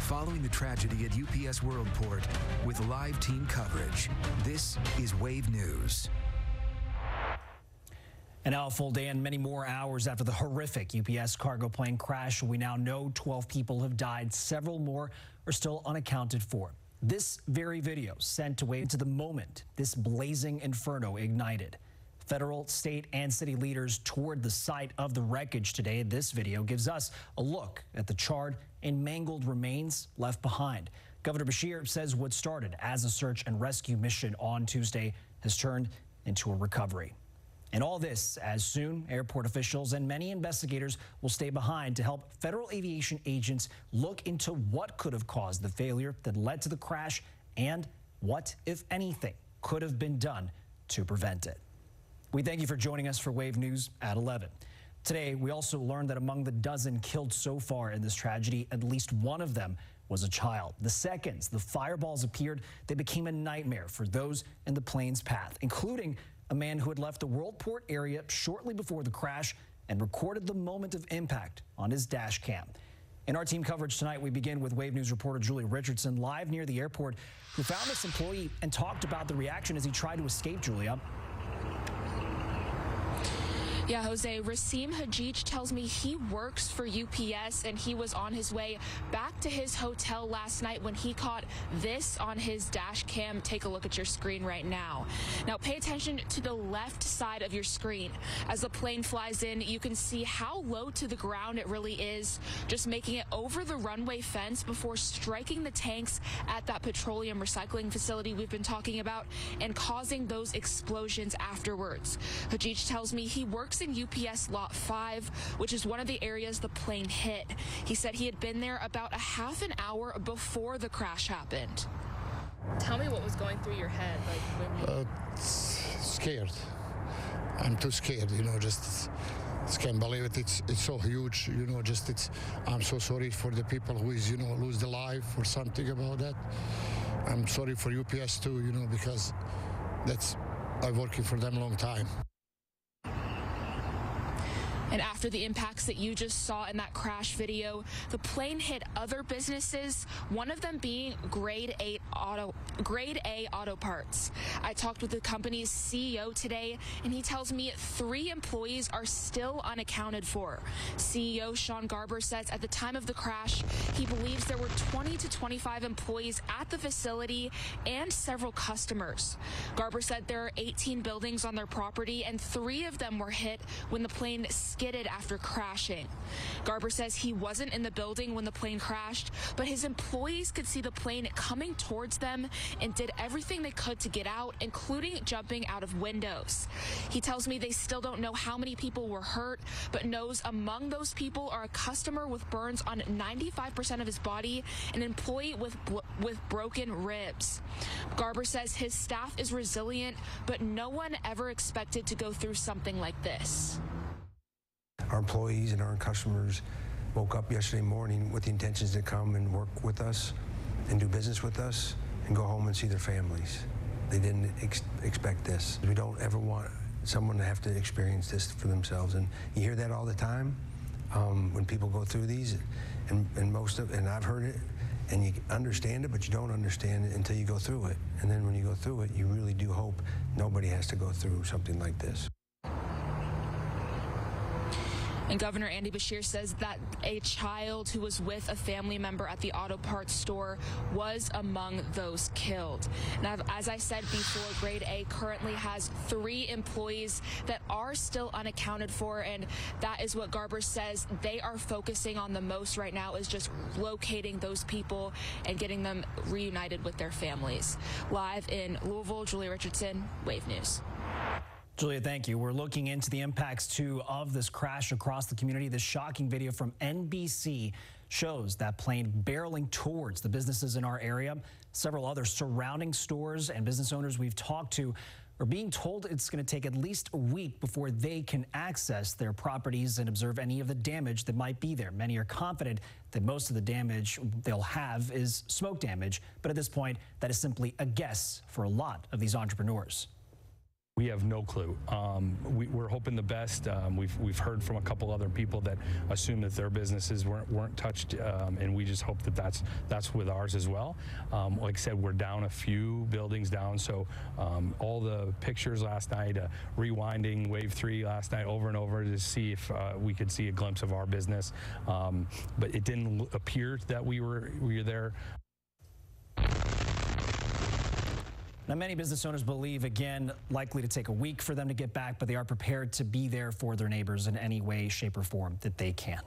following the tragedy at UPS Worldport with live team coverage. This is Wave News. And now a full day and many more hours after the horrific UPS cargo plane crash, we now know 12 people have died. Several more are still unaccounted for. This very video sent away into the moment this blazing inferno ignited. Federal, state, and city leaders toured the site of the wreckage today. This video gives us a look at the charred and mangled remains left behind. Governor Beshear says what started as a search and rescue mission on Tuesday has turned into a recovery. And all this as soon airport officials and many investigators will stay behind to help federal aviation agents look into what could have caused the failure that led to the crash and what, if anything, could have been done to prevent it. We thank you for joining us for Wave News at 11. Today, we also learned that among the dozen killed so far in this tragedy, at least one of them was a child. The seconds the fireballs appeared, they became a nightmare for those in the plane's path, including a man who had left the Worldport area shortly before the crash and recorded the moment of impact on his dash cam. In our team coverage tonight, we begin with Wave News reporter Julia Richardson live near the airport, who found this employee and talked about the reaction as he tried to escape. Julia. Yeah, Jose, Rasim Hajij tells me he works for UPS and he was on his way back to his hotel last night when he caught this on his dash cam. Take a look at your screen right now. Now, pay attention to the left side of your screen. As the plane flies in, you can see how low to the ground it really is, just making it over the runway fence before striking the tanks at that petroleum recycling facility we've been talking about and causing those explosions afterwards. Hajij tells me he works in UPS Lot 5, which is one of the areas the plane hit. He said he had been there about a half an hour before the crash happened. Tell me what was going through your head, like when you... Scared. I'm too scared, just can't believe it. It's so huge, I'm so sorry for the people who is, lose their life or something about that. I'm sorry for UPS too, because I'm working for them a long time. And after the impacts that you just saw in that crash video, the plane hit other businesses, one of them being Grade A Auto Parts. I talked with the company's CEO today, and he tells me 3 employees are still unaccounted for. CEO Sean Garber says at the time of the crash, he believes there were 20 to 25 employees at the facility and several customers. Garber said there are 18 buildings on their property, and 3 of them were hit when the plane skidded after crashing. Garber says he wasn't in the building when the plane crashed, but his employees could see the plane coming towards them and did everything they could to get out, including jumping out of windows. He tells me they still don't know how many people were hurt, but knows among those people are a customer with burns on 95% of his body, an employee with broken ribs. Garber says his staff is resilient, but no one ever expected to go through something like this. Our employees and our customers woke up yesterday morning with the intentions to come and work with us and do business with us and go home and see their families. They didn't expect this. We don't ever want someone to have to experience this for themselves. And you hear that all the time when people go through these, and I've heard it, and you understand it, but you don't understand it until you go through it. And then when you go through it, you really do hope nobody has to go through something like this. And Governor Andy Beshear says that a child who was with a family member at the auto parts store was among those killed. Now, as I said before, Grade A currently has 3 employees that are still unaccounted for, and that is what Garber says they are focusing on the most right now, is just locating those people and getting them reunited with their families. Live in Louisville, Julia Richardson, Wave News. Julia, thank you. We're looking into the impacts, too, of this crash across the community. This shocking video from NBC shows that plane barreling towards the businesses in our area. Several other surrounding stores and business owners we've talked to are being told it's going to take at least a week before they can access their properties and observe any of the damage that might be there. Many are confident that most of the damage they'll have is smoke damage, but at this point, that is simply a guess for a lot of these entrepreneurs. We have no clue. We're hoping the best. We've heard from a couple other people that assume that their businesses weren't touched, and we just hope that that's with ours as well. Like I said, we're down a few buildings down, so all the pictures last night, rewinding Wave 3 last night over and over to see if we could see a glimpse of our business, but it didn't appear that we were there. Now, many business owners believe, again, likely to take a week for them to get back, but they are prepared to be there for their neighbors in any way, shape, or form that they can.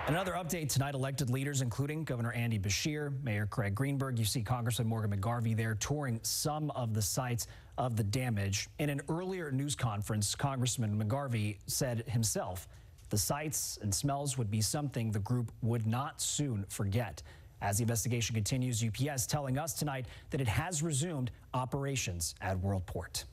Another update tonight, elected leaders, including Governor Andy Beshear, Mayor Craig Greenberg. You see Congressman Morgan McGarvey there touring some of the sites of the damage. In an earlier news conference, Congressman McGarvey said himself the sights and smells would be something the group would not soon forget. As the investigation continues, UPS telling us tonight that it has resumed operations at Worldport.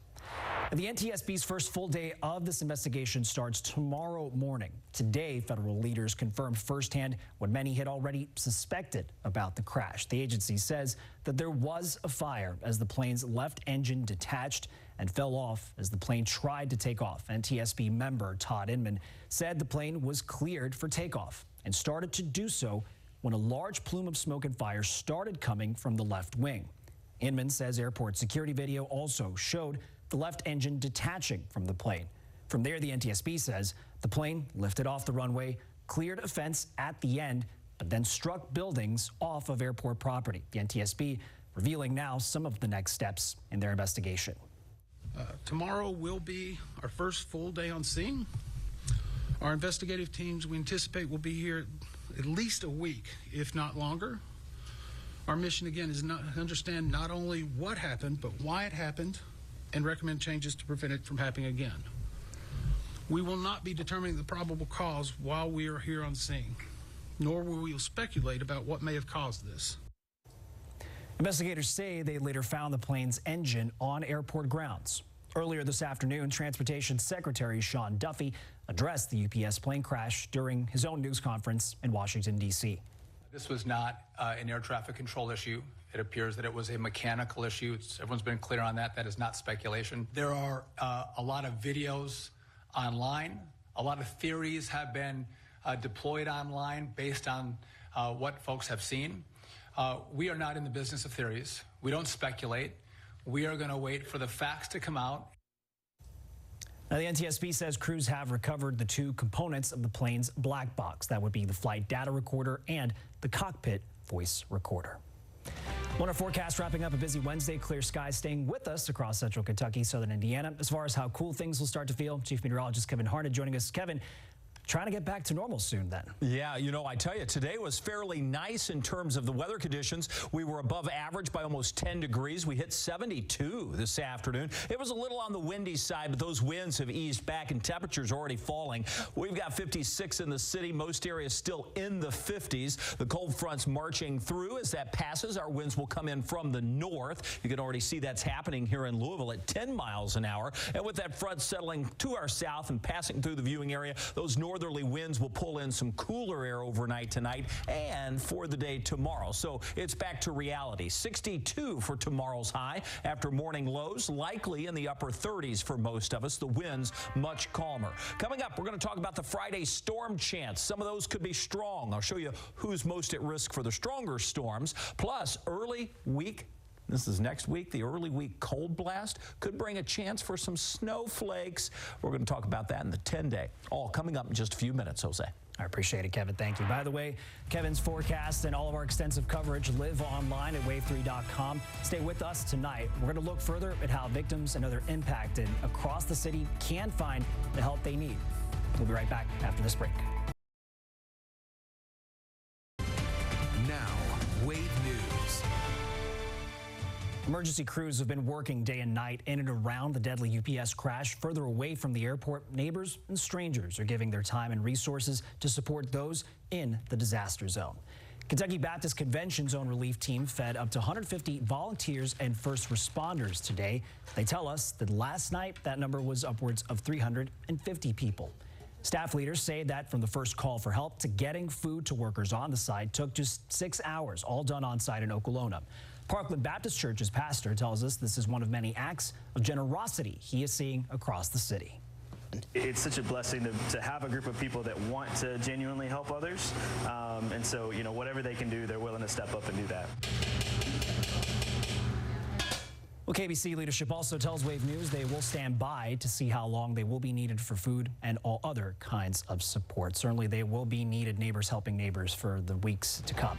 The NTSB's first full day of this investigation starts tomorrow morning. Today, federal leaders confirmed firsthand what many had already suspected about the crash. The agency says that there was a fire as the plane's left engine detached and fell off as the plane tried to take off. NTSB member Todd Inman said the plane was cleared for takeoff and started to do so when a large plume of smoke and fire started coming from the left wing. Inman says airport security video also showed the left engine detaching from the plane. From there, the NTSB says the plane lifted off the runway, cleared a fence at the end, but then struck buildings off of airport property. The NTSB revealing now some of the next steps in their investigation. Tomorrow will be our first full day on scene. Our investigative teams, we anticipate, will be here at least a week, if not longer. Our mission, again, is to understand not only what happened, but why it happened, and recommend changes to prevent it from happening again. We will not be determining the probable cause while we are here on scene, nor will we speculate about what may have caused this. Investigators say they later found the plane's engine on airport grounds. Earlier this afternoon, Transportation Secretary Sean Duffy addressed the UPS plane crash during his own news conference in Washington, D.C. This was not an air traffic control issue. It appears that it was a mechanical issue. Everyone's been clear on that. That is not speculation. There are a lot of videos online. A lot of theories have been deployed online based on what folks have seen. We are not in the business of theories. We don't speculate. We are going to wait for the facts to come out. Now, the NTSB says crews have recovered the two components of the plane's black box. That would be the flight data recorder and the cockpit voice recorder. Winter forecast wrapping up a busy Wednesday. Clear skies staying with us across central Kentucky, southern Indiana. As far as how cool things will start to feel, Chief Meteorologist Kevin Harned joining us. Kevin, trying to get back to normal soon then. Yeah, you know, I tell you, today was fairly nice in terms of the weather conditions. We were above average by almost 10 degrees. We hit 72 this afternoon. It was a little on the windy side, but those winds have eased back and temperatures already falling. We've got 56 in the city. Most areas still in the 50s. The cold front's marching through. As that passes, our winds will come in from the north. You can already see that's happening here in Louisville at 10 miles an hour. And with that front settling to our south and passing through the viewing area, those northerly winds will pull in some cooler air overnight tonight and for the day tomorrow. So it's back to reality. 62 for tomorrow's high after morning lows, likely in the upper 30s for most of us. The winds much calmer. Coming up, we're going to talk about the Friday storm chance. Some of those could be strong. I'll show you who's most at risk for the stronger storms. Plus, early week. This is next week. The early week cold blast could bring a chance for some snowflakes. We're going to talk about that in the 10-day. All coming up in just a few minutes, Jose. I appreciate it, Kevin. Thank you. By the way, Kevin's forecast and all of our extensive coverage live online at wave3.com. Stay with us tonight. We're going to look further at how victims and other impacted across the city can find the help they need. We'll be right back after this break. Now, Wave News. Emergency crews have been working day and night in and around the deadly UPS crash. Further away from the airport, neighbors and strangers are giving their time and resources to support those in the disaster zone. Kentucky Baptist Convention Zone Relief Team fed up to 150 volunteers and first responders today. They tell us that last night that number was upwards of 350 people. Staff leaders say that from the first call for help to getting food to workers on the site took just 6 hours, all done on site in Okolona. Parkland Baptist Church's pastor tells us this is one of many acts of generosity he is seeing across the city. It's such a blessing to have a group of people that want to genuinely help others. And so, you know, whatever they can do, they're willing to step up and do that. Well, KBC leadership also tells Wave News they will stand by to see how long they will be needed for food and all other kinds of support. Certainly, they will be needed, neighbors helping neighbors, for the weeks to come.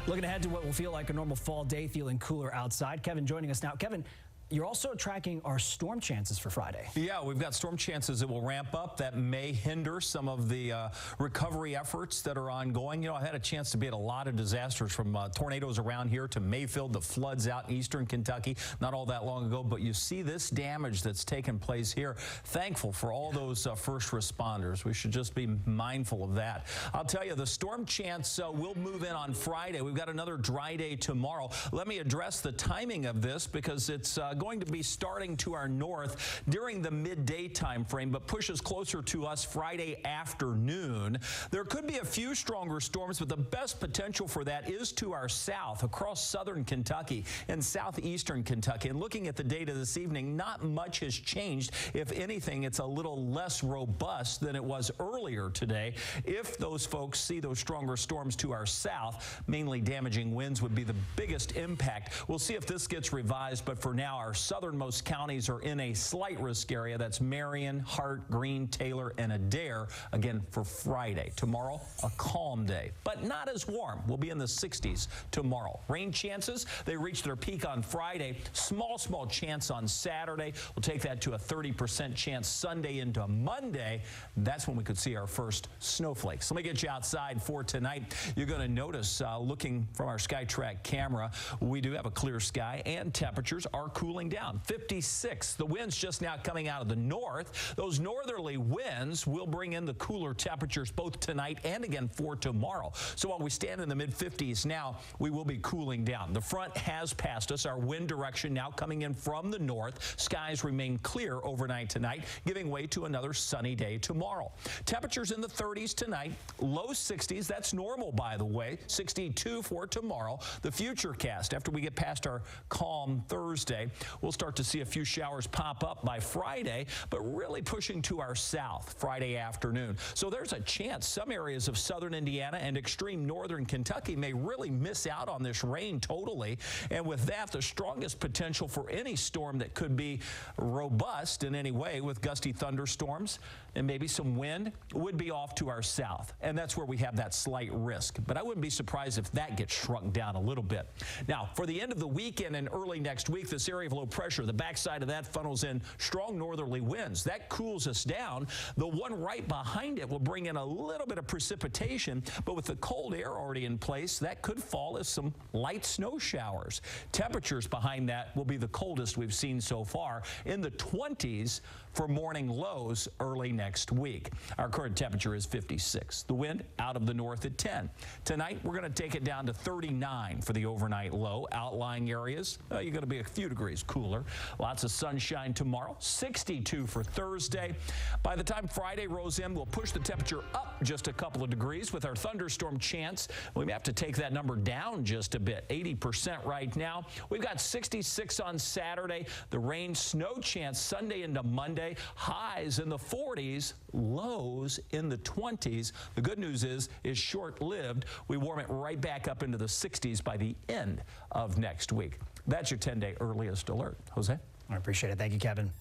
Looking ahead to what will feel like a normal fall day, feeling cooler outside. Kevin joining us now. Kevin, you're also tracking our storm chances for Friday. Yeah, we've got storm chances that will ramp up that may hinder some of the recovery efforts that are ongoing. You know, I had a chance to be at a lot of disasters, from tornadoes around here to Mayfield, the floods out in eastern Kentucky not all that long ago. But you see this damage that's taken place here. Thankful for all those first responders. We should just be mindful of that. I'll tell you, the storm chance will move in on Friday. We've got another dry day tomorrow. Let me address the timing of this because it's going to be starting to our north during the midday time frame, but pushes closer to us Friday afternoon. There could be a few stronger storms, but the best potential for that is to our south, across southern Kentucky and southeastern Kentucky. And looking at the data this evening, not much has changed. If anything, it's a little less robust than it was earlier today. If those folks see those stronger storms to our south, mainly damaging winds would be the biggest impact. We'll see if this gets revised, but for now, our southernmost counties are in a slight risk area. That's Marion, Hart, Greene, Taylor, and Adair. Again, for Friday. Tomorrow, a calm day, but not as warm. We'll be in the 60s tomorrow. Rain chances, they reach their peak on Friday. Small chance on Saturday. We'll take that to a 30% chance Sunday into Monday. That's when we could see our first snowflakes. Let me get you outside for tonight. You're going to notice, looking from our SkyTrack camera, we do have a clear sky and temperatures are cooling down. 56. The winds just now coming out of the north. Those northerly winds will bring in the cooler temperatures both tonight and again for tomorrow. So while we stand in the mid-50s now, we will be cooling down. The front has passed us. Our wind direction now coming in from the north. Skies remain clear overnight tonight, giving way to another sunny day tomorrow. Temperatures in the 30s tonight, low 60s. That's normal, by the way. 62 for tomorrow. The futurecast, after we get past our calm Thursday, we'll start to see a few showers pop up by Friday, but really pushing to our south Friday afternoon. So there's a chance some areas of southern Indiana and extreme northern Kentucky may really miss out on this rain totally. And with that, the strongest potential for any storm that could be robust in any way, with gusty thunderstorms and maybe some wind, would be off to our south. And that's where we have that slight risk. But I wouldn't be surprised if that gets shrunk down a little bit. Now, for the end of the weekend and early next week, this area of low pressure, the backside of that funnels in strong northerly winds. That cools us down. The one right behind it will bring in a little bit of precipitation, but with the cold air already in place, that could fall as some light snow showers. Temperatures behind that will be the coldest we've seen so far, in the 20s for morning lows early next week. Our current temperature is 56. The wind out of the north at 10. Tonight, we're going to take it down to 39 for the overnight low. Outlying areas, you're going to be a few degrees cooler. Lots of sunshine tomorrow. 62 for Thursday. By the time Friday rolls in, we'll push the temperature up just a couple of degrees with our thunderstorm chance. We may have to take that number down just a bit. 80% right now. We've got 66 on Saturday. The rain, snow chance Sunday into Monday. Highs in the 40s, lows in the 20s. The good news is short-lived. We warm it right back up into the 60s by the end of next week. That's your 10-day earliest alert. Jose? I appreciate it. Thank you, Kevin.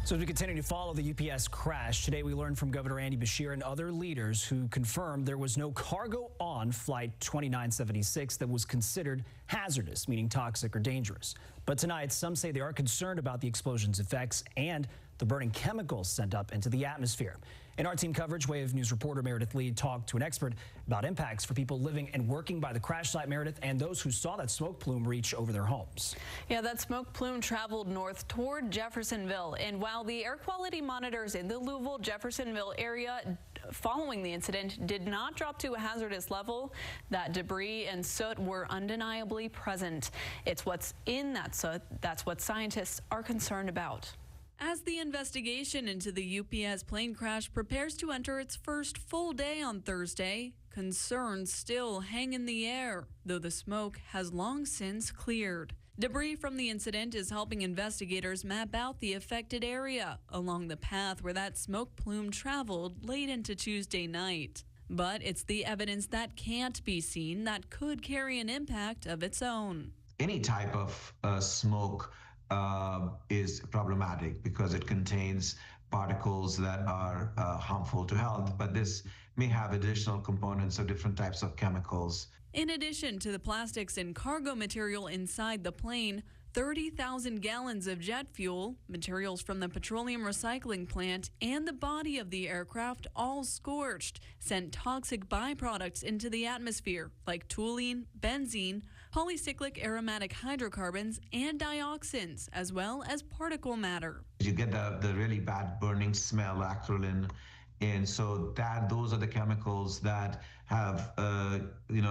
So as we continue to follow the UPS crash, today we learned from Governor Andy Beshear and other leaders who confirmed there was no cargo on Flight 2976 that was considered hazardous, meaning toxic or dangerous. But tonight, some say they are concerned about the explosion's effects and the burning chemicals sent up into the atmosphere. In our team coverage, Wave News reporter Meredith Lee talked to an expert about impacts for people living and working by the crash site, Meredith, and those who saw that smoke plume reach over their homes. Yeah, that smoke plume traveled north toward Jeffersonville. And while the air quality monitors in the Louisville-Jeffersonville area following the incident did not drop to a hazardous level, that debris and soot were undeniably present. It's what's in that soot that's what scientists are concerned about. As the investigation into the UPS plane crash prepares to enter its first full day on Thursday, concerns still hang in the air, though the smoke has long since cleared. Debris from the incident is helping investigators map out the affected area along the path where that smoke plume traveled late into Tuesday night. But it's the evidence that can't be seen that could carry an impact of its own. Any type of smoke is problematic because it contains particles that are harmful to health, but this may have additional components of different types of chemicals. In addition to the plastics and cargo material inside the plane, 30,000 gallons of jet fuel, materials from the petroleum recycling plant, and the body of the aircraft, all scorched, sent toxic byproducts into the atmosphere like toluene, benzene, polycyclic aromatic hydrocarbons, and dioxins, as well as particle matter. You get the really bad burning smell, acrolein, and so those are the chemicals that have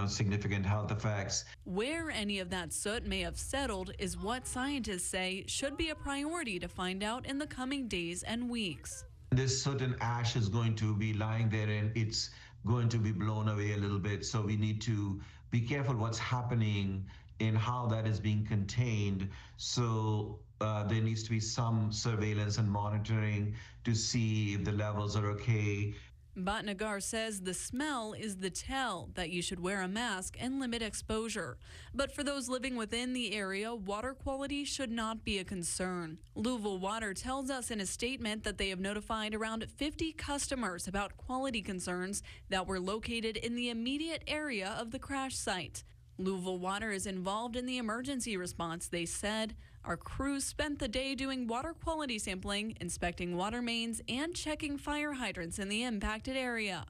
significant health effects. Where any of that soot may have settled is what scientists say should be a priority to find out in the coming days and weeks. This soot and ash is going to be lying there and it's going to be blown away a little bit, so we need to be careful what's happening and how that is being contained. So there needs to be some surveillance and monitoring to see if the levels are okay. Bhatnagar says the smell is the tell that you should wear a mask and limit exposure. But for those living within the area, water quality should not be a concern. Louisville Water tells us in a statement that they have notified around 50 customers about quality concerns that were located in the immediate area of the crash site. Louisville Water is involved in the emergency response, they said. Our crews spent the day doing water quality sampling, inspecting water mains, and checking fire hydrants in the impacted area.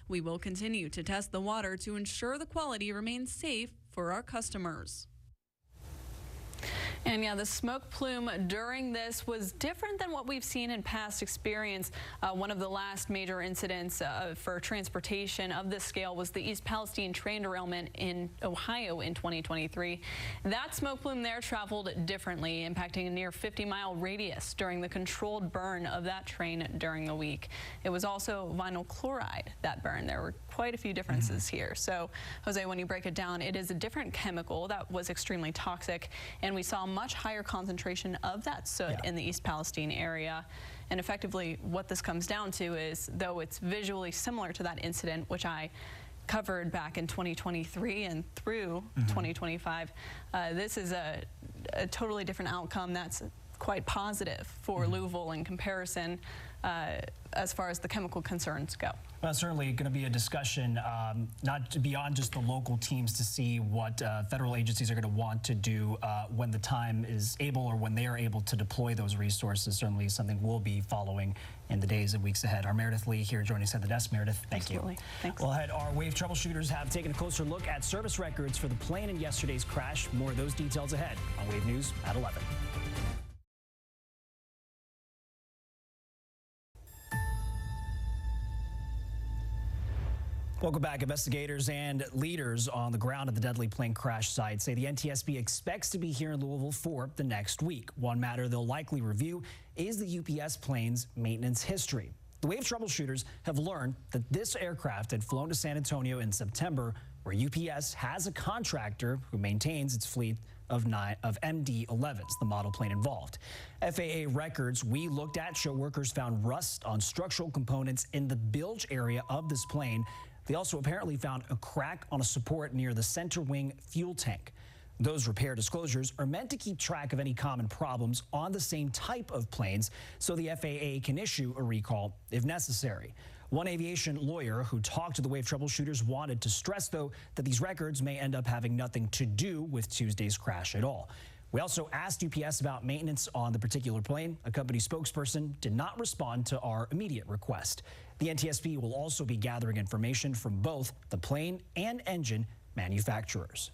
We will continue to test the water to ensure the quality remains safe for our customers. And yeah, the smoke plume during this was different than what we've seen in past experience. One of the last major incidents for transportation of this scale was the East Palestine train derailment in Ohio in 2023. That smoke plume there traveled differently, impacting a near 50-mile radius during the controlled burn of that train during the week. It was also vinyl chloride that burned. There were quite a few differences here. So, Jose, when you break it down, it is a different chemical that was extremely toxic, and we saw much higher concentration of that soot in the East Palestine area. And effectively, what this comes down to is, though it's visually similar to that incident, which I covered back in 2023 and through 2025, this is a totally different outcome that's quite positive for Louisville in comparison as far as the chemical concerns go. Well, certainly going to be a discussion, not beyond just the local teams, to see what federal agencies are going to want to do when the time is able, or when they are able to deploy those resources. Certainly something we'll be following in the days and weeks ahead. Our Meredith Lee here joining us at the desk. Meredith, thank you. Thanks. Well, ahead, our wave troubleshooters have taken a closer look at service records for the plane in yesterday's crash. More of those details ahead on Wave News at 11. Welcome back. Investigators and leaders on the ground at the deadly plane crash site say the NTSB expects to be here in Louisville for the next week. One matter they'll likely review is the UPS plane's maintenance history. The Wave troubleshooters have learned that this aircraft had flown to San Antonio in September, where UPS has a contractor who maintains its fleet of MD-11s, the model plane involved. FAA records we looked at show workers found rust on structural components in the bilge area of this plane. They also apparently found a crack on a support near the center wing fuel tank. Those repair disclosures are meant to keep track of any common problems on the same type of planes, so the FAA can issue a recall if necessary. One aviation lawyer who talked to the Wave troubleshooters wanted to stress, though, that these records may end up having nothing to do with Tuesday's crash at all. We also asked UPS about maintenance on the particular plane. A company spokesperson did not respond to our immediate request. The NTSB will also be gathering information from both the plane and engine manufacturers.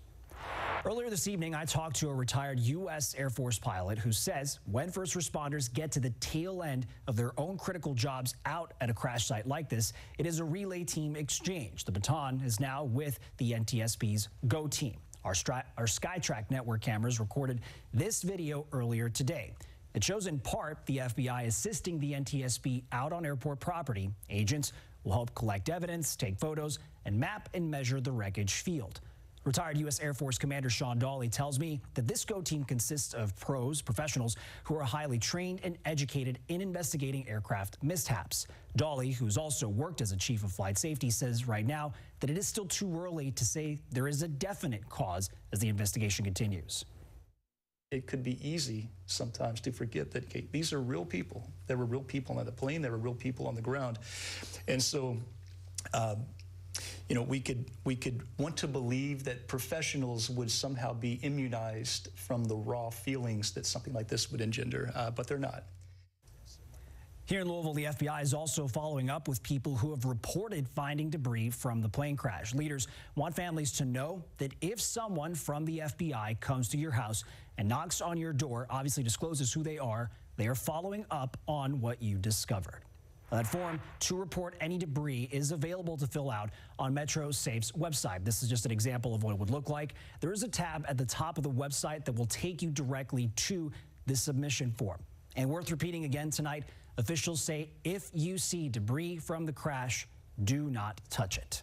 Earlier this evening, I talked to a retired U.S. Air Force pilot who says when first responders get to the tail end of their own critical jobs out at a crash site like this, it is a relay team exchange. The baton is now with the NTSB's GO team. Our SkyTrack network cameras recorded this video earlier today. It shows in part the FBI assisting the NTSB out on airport property. Agents will help collect evidence, take photos, and map and measure the wreckage field. Retired U.S. Air Force Commander Sean Dawley tells me that this GO team consists of professionals who are highly trained and educated in investigating aircraft mishaps. Dawley, who's also worked as a chief of flight safety, says right now that it is still too early to say there is a definite cause as the investigation continues. It could be easy sometimes to forget that, okay, these are real people. There were real people on the plane. There were real people on the ground. And so, you know, we could want to believe that professionals would somehow be immunized from the raw feelings that something like this would engender, but they're not. Here in Louisville, the FBI is also following up with people who have reported finding debris from the plane crash. Leaders want families to know that if someone from the FBI comes to your house and knocks on your door, obviously discloses who they are following up on what you discovered. That form to report any debris is available to fill out on MetroSafe's website. This is just an example of what it would look like. There is a tab at the top of the website that will take you directly to the submission form. And worth repeating again tonight, officials say if you see debris from the crash, do not touch it.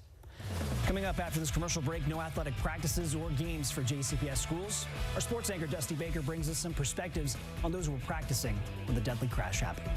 Coming up after this commercial break, no athletic practices or games for JCPS schools. Our sports anchor Dusty Baker brings us some perspectives on those who were practicing when the deadly crash happened.